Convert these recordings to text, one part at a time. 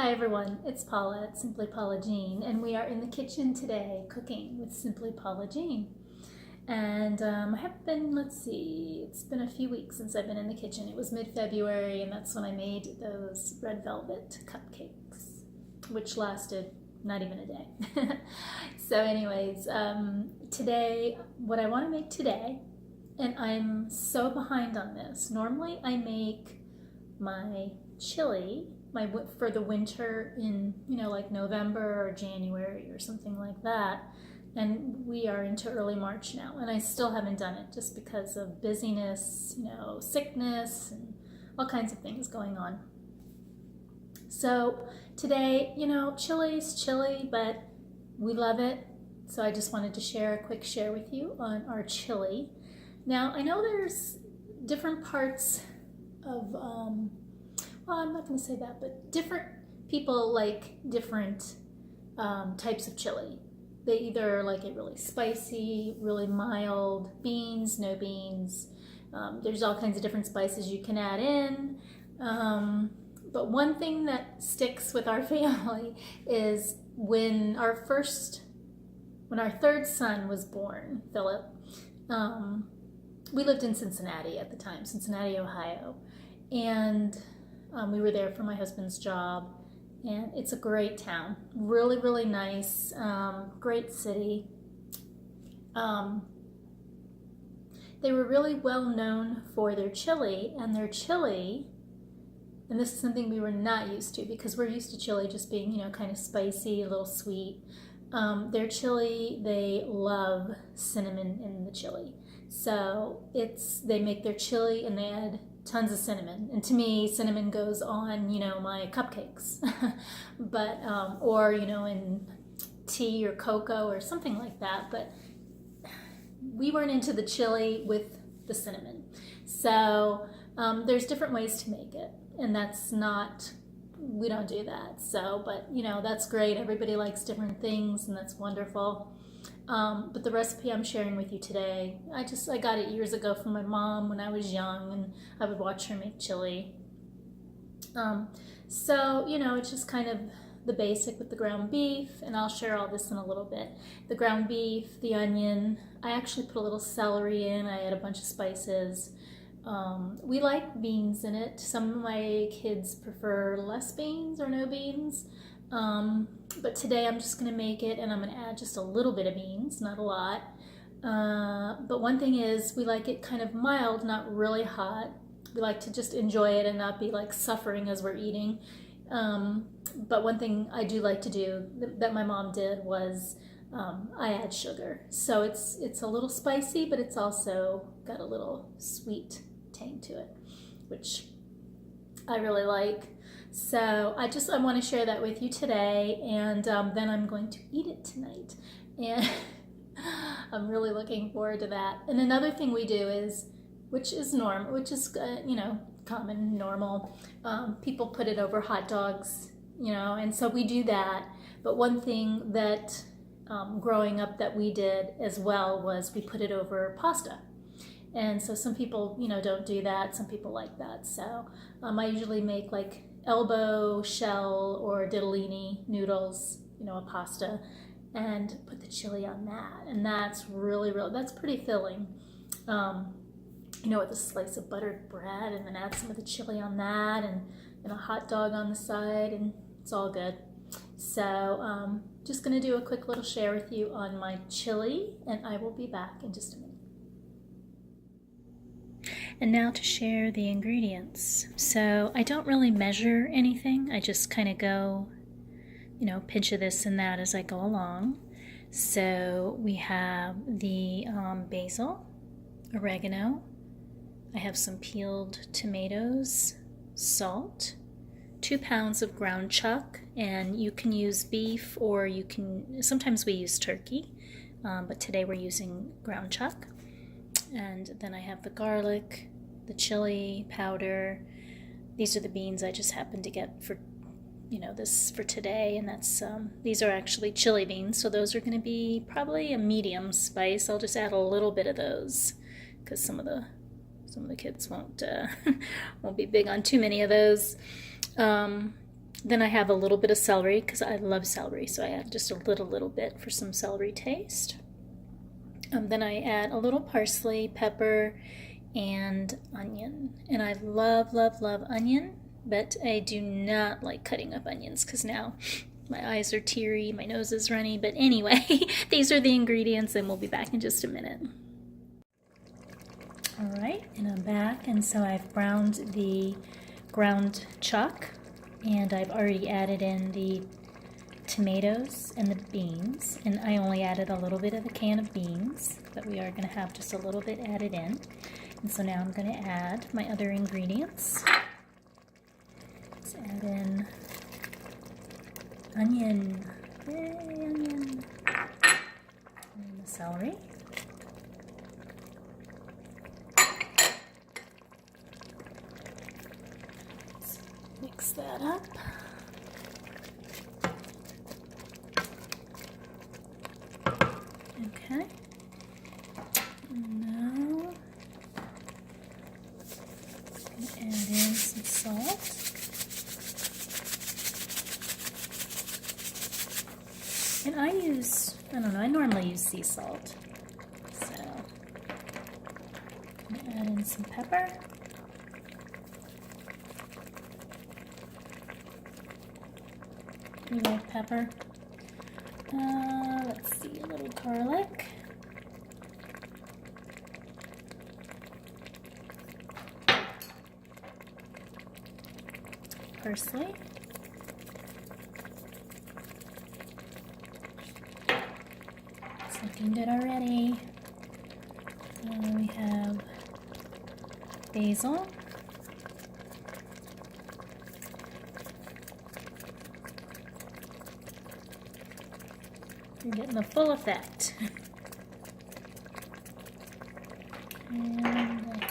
Hi everyone, it's Paula at Simply Paula Jean, and we are in the kitchen today cooking with Simply Paula Jean. And I have been, it's been a few weeks since I've been in the kitchen. It was mid-February, and that's when I made those red velvet cupcakes, which lasted not even a day. So anyways, today, what I want to make today, and I'm so behind on this. Normally I make my chili for the winter in, like November or January or something like that. And we are into early March now, and I still haven't done it just because of busyness, sickness, and all kinds of things going on. So today, chili's chili, but we love it. So I just wanted to share a quick share with you on our chili. Now, I know there's different parts of, well, I'm not going to say that, but different people like different types of chili. They either like it really spicy, really mild, beans, no beans. There's all kinds of different spices you can add in. But one thing that sticks with our family is when our third son was born, Philip, we lived in Cincinnati at the time, Cincinnati, Ohio. And we were there for my husband's job, and it's a great town. Really, really nice, great city. They were really well known for their chili, and this is something we were not used to because we're used to chili just being, kind of spicy, a little sweet. Their chili, they love cinnamon in the chili. So they make their chili and they add tons of cinnamon, and to me cinnamon goes on my cupcakes but or in tea or cocoa or something like that, but we weren't into the chili with the cinnamon. So there's different ways to make it, and we don't do that. So but that's great. Everybody likes different things, and that's wonderful. But the recipe I'm sharing with you today, I got it years ago from my mom when I was young, and I would watch her make chili. So, it's just kind of the basic with the ground beef, and I'll share all this in a little bit. The ground beef, the onion, I actually put a little celery in, I add a bunch of spices. We like beans in it. Some of my kids prefer less beans or no beans. But today I'm just going to make it, and I'm going to add just a little bit of beans, not a lot. But one thing is we like it kind of mild, not really hot. We like to just enjoy it and not be like suffering as we're eating. But one thing I do like to do that my mom did was I add sugar. So it's a little spicy, but it's also got a little sweet tang to it, which I really like. So I want to share that with you today, and then I'm going to eat it tonight, and I'm really looking forward to that. And another thing we do is, which is common, normal, people put it over hot dogs, and so we do that. But one thing that growing up that we did as well was we put it over pasta. And so some people, don't do that. Some people like that. So I usually make like elbow, shell, or ditalini noodles, a pasta, and put the chili on that. And that's that's pretty filling. With a slice of buttered bread, and then add some of the chili on that, and a hot dog on the side, and it's all good. So just going to do a quick little share with you on my chili, and I will be back in just a minute. And now to share the ingredients. So I don't really measure anything. I just kind of go, pinch of this and that as I go along. So we have the basil, oregano. I have some peeled tomatoes, salt, 2 pounds of ground chuck, and you can use beef or sometimes we use turkey, but today we're using ground chuck. And then I have the garlic, the chili powder. These are the beans I just happened to get for, this for today. And that's these are actually chili beans, so those are going to be probably a medium spice. I'll just add a little bit of those because some of the kids won't be big on too many of those. Then I have a little bit of celery because I love celery, so I add just a little bit for some celery taste. Then I add a little parsley, pepper, and onion. And I love, love, love onion, but I do not like cutting up onions because now my eyes are teary, my nose is runny. But anyway, these are the ingredients, and we'll be back in just a minute. All right, and I'm back, and so I've browned the ground chuck, and I've already added in the tomatoes and the beans, and I only added a little bit of a can of beans, but we are going to have just a little bit added in. And so now I'm going to add my other ingredients. Let's add in onion, yay, onion, and the celery. Let's mix that up. Okay, and now I'm going to add in some salt. And I normally use sea salt. So I'm going to add in some pepper. You like pepper? Let's see, a little garlic. Parsley. It's looking good already. We have basil. You're getting the full effect. And I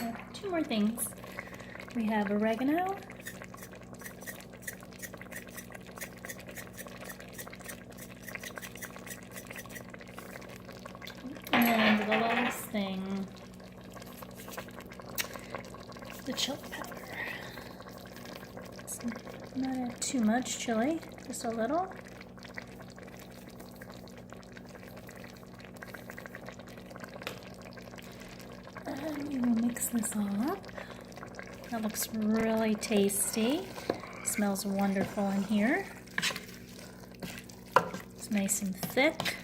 have two more things. We have oregano. And the last thing, the chili powder. So not add too much chili, just a little. And we will mix this all up. That looks really tasty. Smells wonderful in here. It's nice and thick.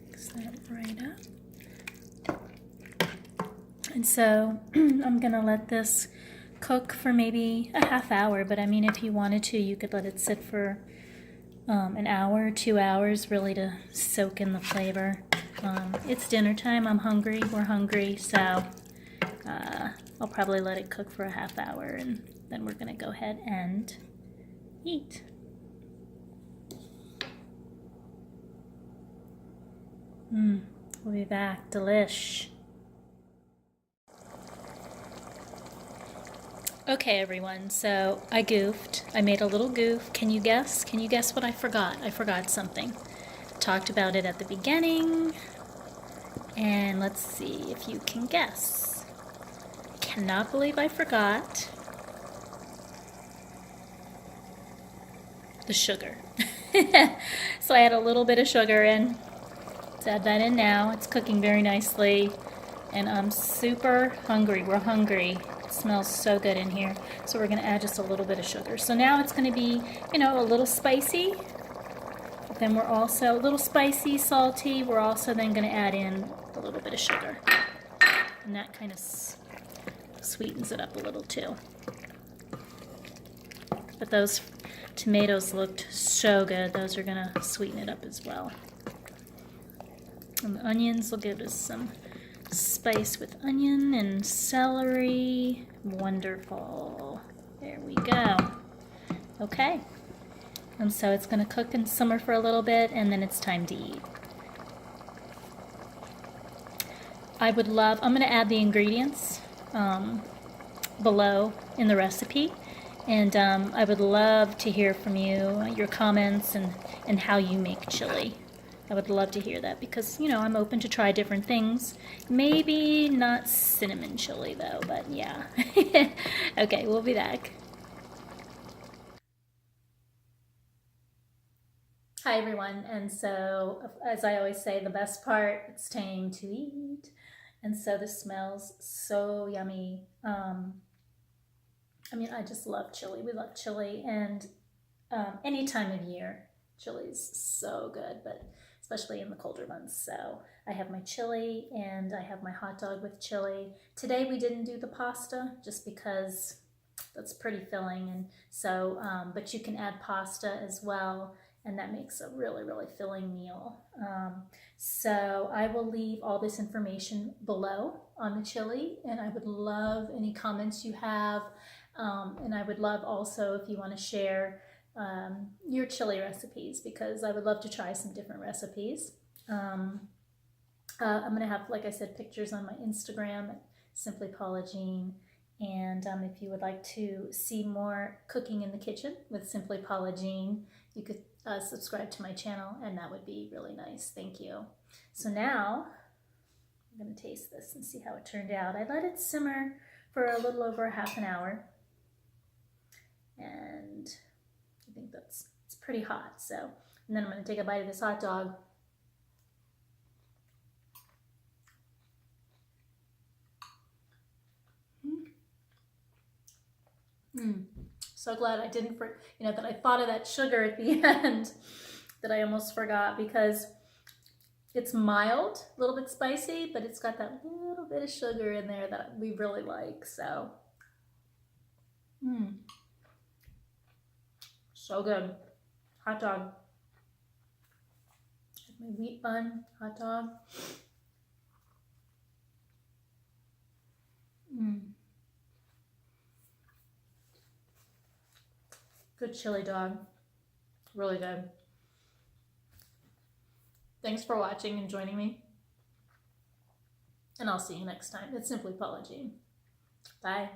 Mix that right up. And so I'm gonna let this cook for maybe a half hour, but I mean, if you wanted to, you could let it sit for an hour, 2 hours, really to soak in the flavor. It's dinner time. I'm hungry. We're hungry, so I'll probably let it cook for a half hour, and then we're gonna go ahead and eat. We'll be back. Delish. Okay, everyone, so I goofed. I made a little goof. Can you guess? Can you guess what I forgot? I forgot something. Talked about it at the beginning. And let's see if you can guess. Cannot believe I forgot the sugar. So I had a little bit of sugar in. Let's add that in now. It's cooking very nicely. And I'm super hungry. We're hungry. It smells so good in here. So we're going to add just a little bit of sugar. So now it's going to be, a little spicy. But then we're also a little spicy, salty. We're also then going to add in a little bit of sugar. And that kind of sweetens it up a little too. But those tomatoes looked so good. Those are going to sweeten it up as well. And the onions will give us some spice with onion and celery. Wonderful. There we go. Okay. And so it's going to cook and simmer for a little bit, and then it's time to eat. I'm going to add the ingredients below in the recipe. And I would love to hear from you, your comments, and how you make chili. I would love to hear that because, you know, I'm open to try different things. Maybe not cinnamon chili though, but yeah. Okay, we'll be back. Hi everyone, and so as I always say, the best part, it's time to eat. And so this smells so yummy. I mean, I just love chili. We love chili, and any time of year, chili's so good, but especially in the colder months. So I have my chili and I have my hot dog with chili. Today we didn't do the pasta just because that's pretty filling, and so but you can add pasta as well, and that makes a really, really filling meal. So I will leave all this information below on the chili, and I would love any comments you have, and I would love also if you want to share your chili recipes, because I would love to try some different recipes. I'm going to have, like I said, pictures on my Instagram at Simply Paula Jean. And if you would like to see more cooking in the kitchen with Simply Paula Jean, you could subscribe to my channel, and that would be really nice. Thank you. So now I'm going to taste this and see how it turned out. I let it simmer for a little over half an hour, and I think it's pretty hot. So, and then I'm going to take a bite of this hot dog. So glad I didn't, that I thought of that sugar at the end that I almost forgot, because it's mild, a little bit spicy, but it's got that little bit of sugar in there that we really like. So, so good. Hot dog. My wheat bun, hot dog. Good chili dog. Really good. Thanks for watching and joining me. And I'll see you next time. It's Simply Paula Jean. Bye.